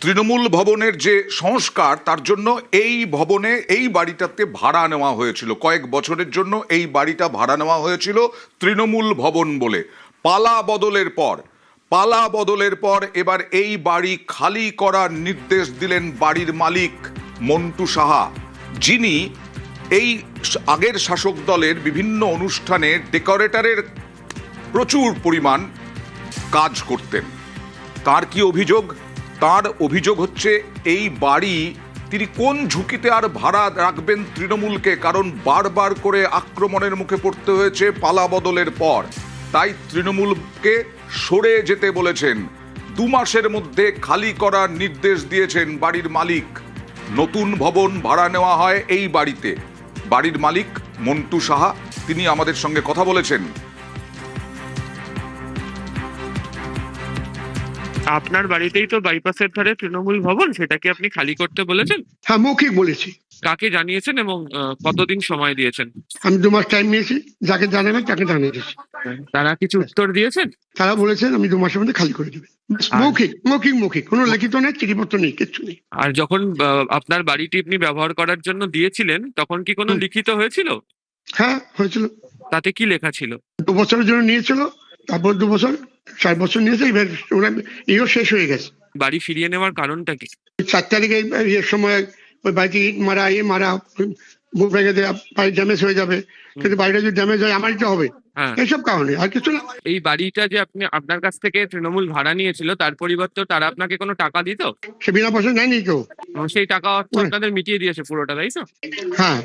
তৃণমূল ভবনের যে সংস্কার তার জন্য এই বাড়িটাতে ভাড়া নেওয়া হয়েছিল, কয়েক বছরের জন্য এই বাড়িটা ভাড়া নেওয়া হয়েছিল তৃণমূল ভবন বলে। পালা বদলের পর এবার এই বাড়ি খালি করার নির্দেশ দিলেন বাড়ির মালিক মন্টু সাহা, যিনি এই আগের শাসক দলের বিভিন্ন অনুষ্ঠানে ডেকোরেটরের প্রচুর পরিমাণ কাজ করতেন। তার কি অভিযোগ? তার অভিযোগ হচ্ছে এই বাড়ি তিনি কোন ঝুঁকিতে আর ভাড়া রাখবেন তৃণমূলকে, কারণ বারবার করে আক্রমণের মুখে পড়তে হয়েছে পালা বদলের পর। তাই তৃণমূলকে সরে যেতে বলেছেন। 2 মাসের মধ্যে খালি করার নির্দেশ দিয়েছেন বাড়ির মালিক। নতুন ভবন ভাড়া নেওয়া হয় এই বাড়িতে। বাড়ির মালিক মন্টু সাহা তিনি আমাদের সঙ্গে কথা বলেছেন। আপনার বাড়িতেই তো বাইপাসের ধারে তৃণমূল ভবন, সেটা কি আপনি খালি করতে বলেছেন? হ্যাঁ, মৌখিক বলেছি। কাকে জানিয়েছেন এবং কতদিন সময় দিয়েছেন? আমি 2 মাস টাইম নিয়েছি, যাকে জানাবে তাকে জানিয়ে দিয়েছি। তারা কিছু উত্তর দিয়েছেন? তারা বলেছেন আমি 2 মাসের মধ্যে খালি করে দেবে। মৌখিক, কোনো লিখিত নেই, চিঠিপত্র নেই, কিচ্ছু নেই। আর যখন আপনার বাড়িটি আপনি ব্যবহার করার জন্য দিয়েছিলেন তখন কি কোনো লিখিত হয়েছিল? হ্যাঁ, হয়েছিল। তাতে কি লেখা ছিল? 2 বছরের জন্য নিয়েছিল, তারপর 2 বছর 4 বছর নিয়েছে, এবার ওরা ইও শেষ হয়ে গেছে। বাড়ি ফিরিয়ে নেওয়ার কারণটা কি? 4 তারিখে ইয়ের সময় ওই বাড়িতে ইট মারা বুক ভেঙে দেওয়া, বাড়ি ড্যামেজ হয়ে যাবে, কিন্তু বাড়িটা যদি ড্যামেজ হয় আমারই তো হবে। হ্যাঁ, এইসব কারণে, আর কিছু না। এই বাড়িটা যে আপনি আপনার কাছ থেকে তৃণমূল ভাড়া নিয়েছিল তার পরিবর্তে তারা আপনাকে কোনো টাকা দিত? সে বিনা পয়সা নেয়নি কেউ। এবং সেই টাকা অর্থ আপনাদের মিটিয়ে দিয়েছে পুরোটা, তাই তো? হ্যাঁ।